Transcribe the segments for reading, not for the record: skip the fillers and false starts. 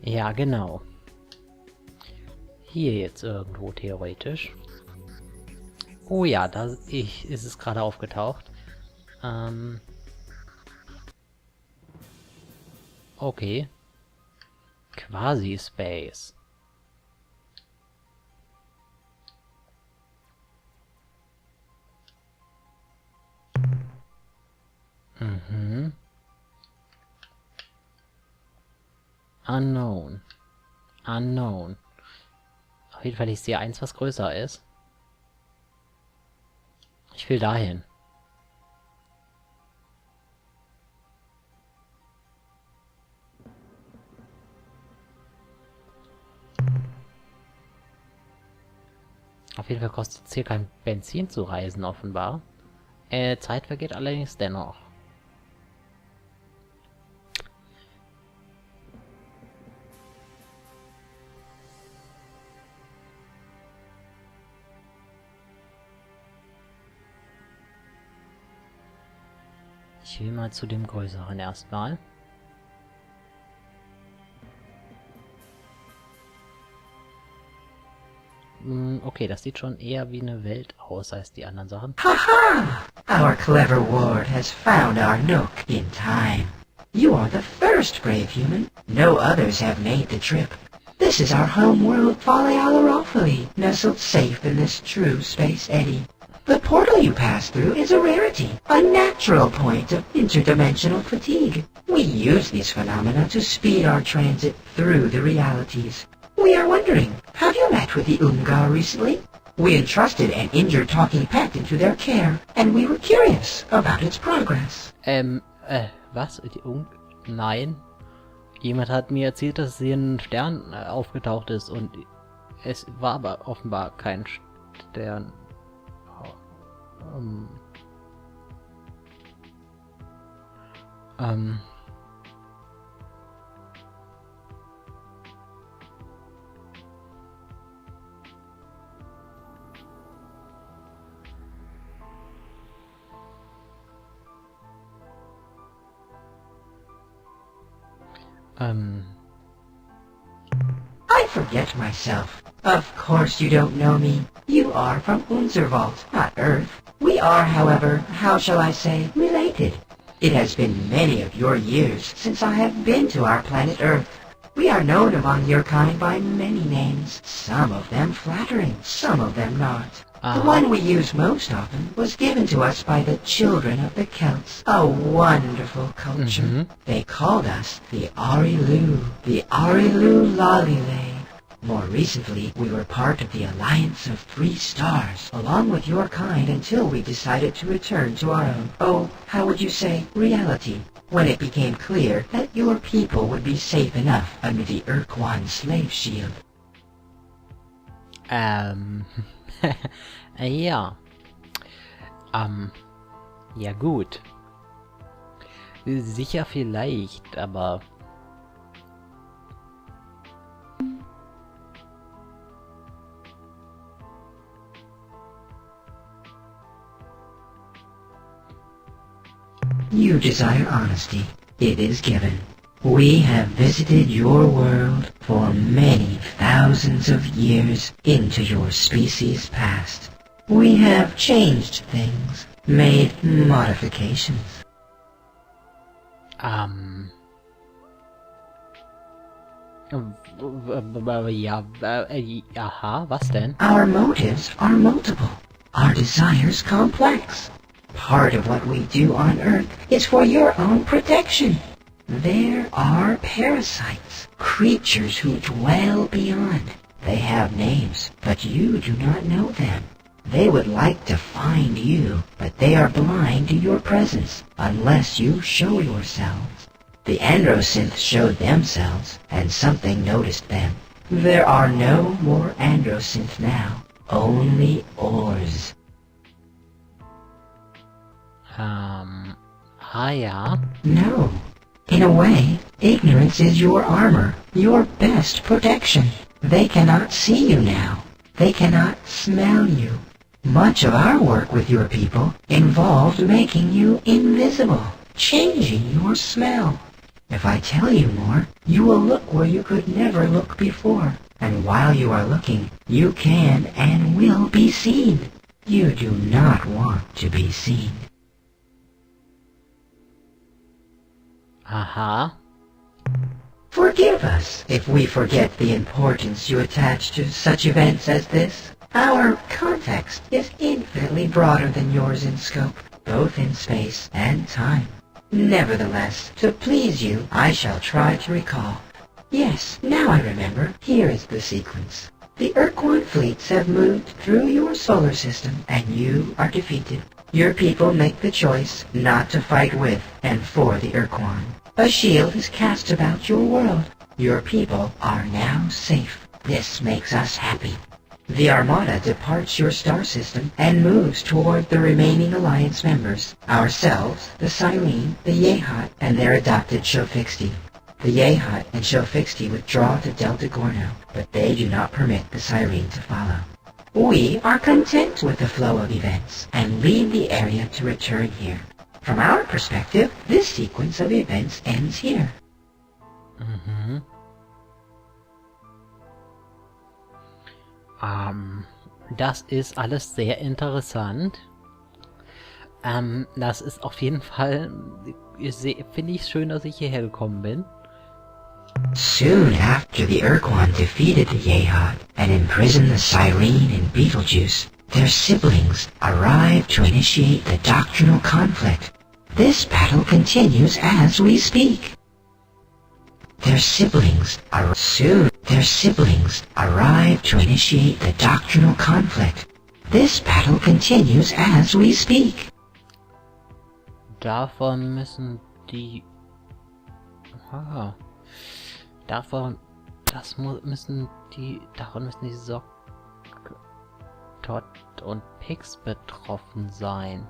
Ja, genau. Hier jetzt irgendwo theoretisch. Oh ja, da ist es gerade aufgetaucht. Okay. Quasi Space. Mhm. Unknown. Unknown. Auf jeden Fall, ich sehe eins, was größer ist. Ich will dahin. Auf jeden Fall kostet es hier kein Benzin zu reisen, offenbar. Zeit vergeht allerdings dennoch. Ich will mal zu dem größeren erstmal. Okay, das sieht schon eher wie eine Welt aus als die anderen Sachen. Haha! Our clever ward has found our nook in time. You are the first brave human. No others have made the trip. This is our home world, Falealarophily, nestled safe in this true space eddy. The portal you pass through is a rarity, a natural point of interdimensional fatigue. We use these phenomena to speed our transit through the realities. We are wondering, have you met with the Ungar recently? We entrusted an injured talking pet into their care, and we were curious about its progress. Was? Nein. Jemand hat mir erzählt, dass hier ein Stern aufgetaucht ist und es war aber offenbar kein Stern. I forget myself. Of course you don't know me. You are from Unserwald, not Earth. We are, however, how shall I say, related. It has been many of your years since I have been to our planet Earth. We are known among your kind by many names, some of them flattering, some of them not. The one we use most often was given to us by the children of the Celts, a wonderful culture. They called us the Arilou, the Arilou Lalile. More recently, we were part of the Alliance of Three Stars, along with your kind until we decided to return to our own, oh, how would you say, reality, when it became clear that your people would be safe enough under the Ur-Quan slave shield. Ja. Ja gut. Sicher vielleicht, aber... You desire honesty. It is given. We have visited your world for many thousands of years into your species' past. We have changed things, made modifications. Ja, aha, was denn? Our motives are multiple. Our desires complex. Part of what we do on Earth is for your own protection. There are parasites, creatures who dwell beyond. They have names, but you do not know them. They would like to find you, but they are blind to your presence unless you show yourselves. The Androsynths showed themselves, and something noticed them. There are no more Androsynths now, only Ors. Ja. No. In a way, ignorance is your armor, your best protection. They cannot see you now. They cannot smell you. Much of our work with your people involved making you invisible, changing your smell. If I tell you more, you will look where you could never look before. And while you are looking, you can and will be seen. You do not want to be seen. Aha. Forgive us if we forget the importance you attach to such events as this. Our context is infinitely broader than yours in scope, both in space and time. Nevertheless, to please you, I shall try to recall. Yes, now I remember. Here is the sequence. The Ur-Quan fleets have moved through your solar system, and you are defeated. Your people make the choice not to fight with and for the Ur-Quan. A shield is cast about your world. Your people are now safe. This makes us happy. The Armada departs your star system and moves toward the remaining Alliance members, ourselves, the Cyrene, the Yehat, and their adopted Shofixti. The Yehat and Shofixti withdraw to Delta Gorno, but they do not permit the Cyrene to follow. We are content with the flow of events and leave the area to return here. From our perspective, this sequence of events ends here. Das ist alles sehr interessant. Das ist auf jeden Fall, finde ich schön, dass ich hierher gekommen bin. Soon after the Ur-Quan defeated the Yehat and imprisoned the Cyrene and Betelgeuse, their siblings arrived to initiate the doctrinal conflict. This battle continues as we speak. Their siblings arrive to initiate the doctrinal conflict. This battle continues as we speak. Davon müssen die Sock, Todd und Pix betroffen sein.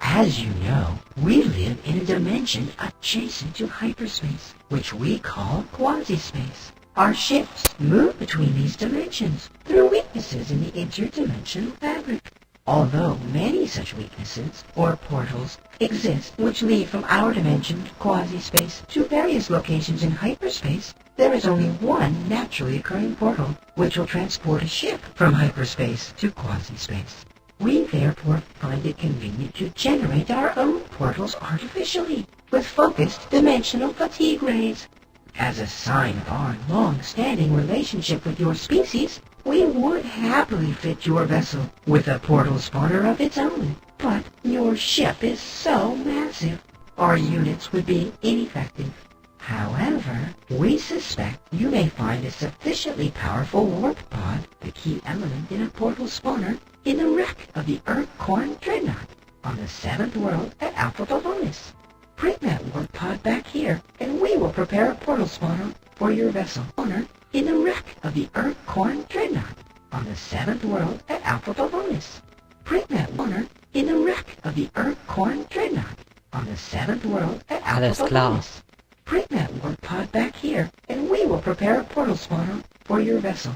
As you know, we live in a dimension adjacent to hyperspace, which we call quasi-space. Our ships move between these dimensions through weaknesses in the interdimensional fabric. Although many such weaknesses, or portals, exist which lead from our dimension, quasi-space, to various locations in hyperspace, there is only one naturally occurring portal which will transport a ship from hyperspace to quasi-space. We therefore find it convenient to generate our own portals artificially, with focused dimensional fatigue rays. As a sign of our long-standing relationship with your species, we would happily fit your vessel with a portal spawner of its own, but your ship is so massive, our units would be ineffective. However, we suspect you may find a sufficiently powerful warp pod, the key element in a portal spawner, in the wreck of the Ur-Quan dreadnought on the 7th world at Alpha Pavonis. Bring that warp pod back here, and we will prepare a portal spawner for your vessel. Spawner in the wreck of the Ur-Quan dreadnought on the 7th world at Alpha Pavonis. Bring that spawner in the wreck of the Ur-Quan dreadnought on the 7th world at Alpha Pavonis. Bring that warp pod back here, and we will prepare a portal spawner for your vessel.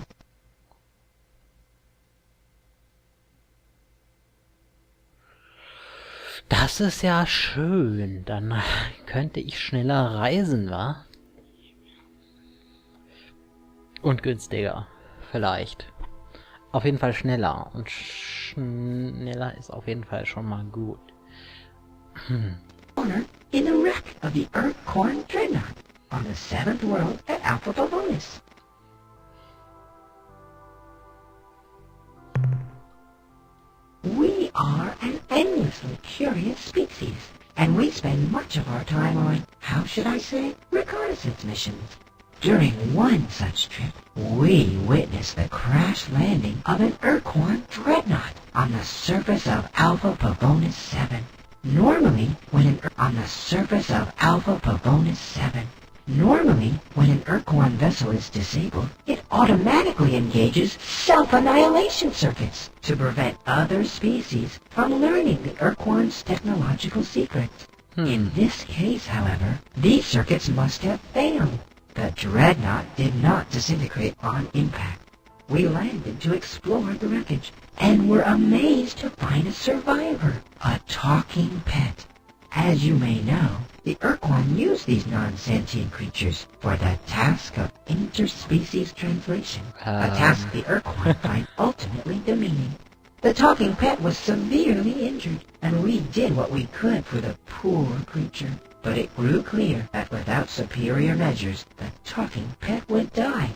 Das ist ja schön. Dann könnte ich schneller reisen, wa? Und günstiger. Vielleicht. Auf jeden Fall schneller. Und schneller ist auf jeden Fall schon mal gut. In the wreck of the Ur-Quan dreadnought on the 7th world at Alpha Pavonis. We are an endlessly curious species, and we spend much of our time on, how should I say, reconnaissance missions. During one such trip, we witnessed the crash landing of an Ur-Quan dreadnought on the surface of Alpha Pavonis 7. Normally, when an Ur-Quan vessel is disabled, it automatically engages self-annihilation circuits to prevent other species from learning the Ur-Quan's technological secrets. In this case, however, these circuits must have failed. The dreadnought did not disintegrate on impact. we landed to explore the wreckage, and were amazed to find a survivor, a talking pet. As you may know, the Ur-Quan use these non-sentient creatures for the task of interspecies translation, a task the Ur-Quan find ultimately demeaning. The talking pet was severely injured, and we did what we could for the poor creature. But it grew clear that without superior measures, the talking pet would die.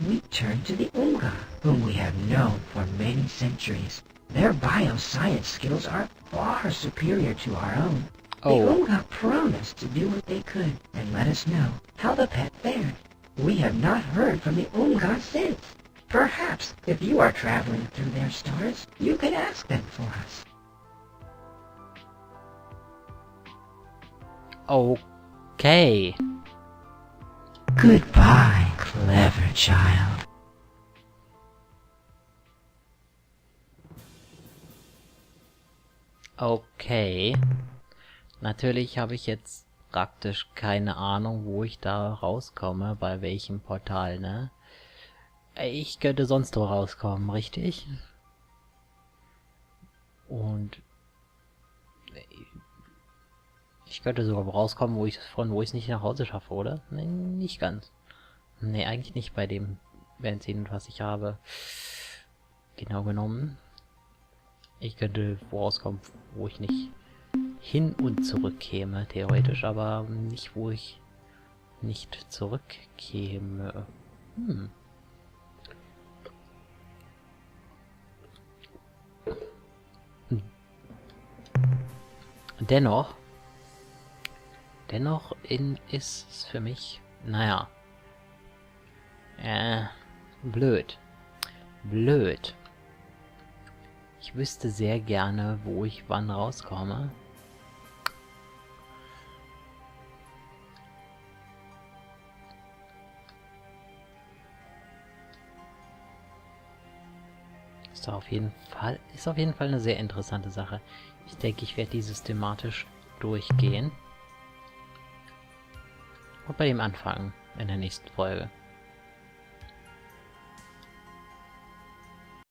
We turned to the Unga, whom we have known for many centuries. Their bioscience skills are far superior to our own. The Unga promised to do what they could and let us know how the pet fared. We have not heard from the Unga since. Perhaps, if you are traveling through their stars, you could ask them for us. Okay. Goodbye, clever child. Okay. Natürlich habe ich jetzt praktisch keine Ahnung, wo ich da rauskomme, bei welchem Portal, ne? Ich könnte sonst wo rauskommen, richtig? Und ich könnte sogar rauskommen, wo ich es nicht nach Hause schaffe, oder? Nee, nicht ganz. Nee, eigentlich nicht bei dem Benzin, was ich habe. Genau genommen. Ich könnte wo rauskommen, wo ich nicht hin und zurück käme, theoretisch, aber nicht, wo ich nicht zurückkäme. Dennoch ist es für mich, naja, blöd. Ich wüsste sehr gerne, wo ich wann rauskomme. Ist auf jeden Fall eine sehr interessante Sache. Ich denke, ich werde die systematisch durchgehen. Und bei dem anfangen in der nächsten Folge.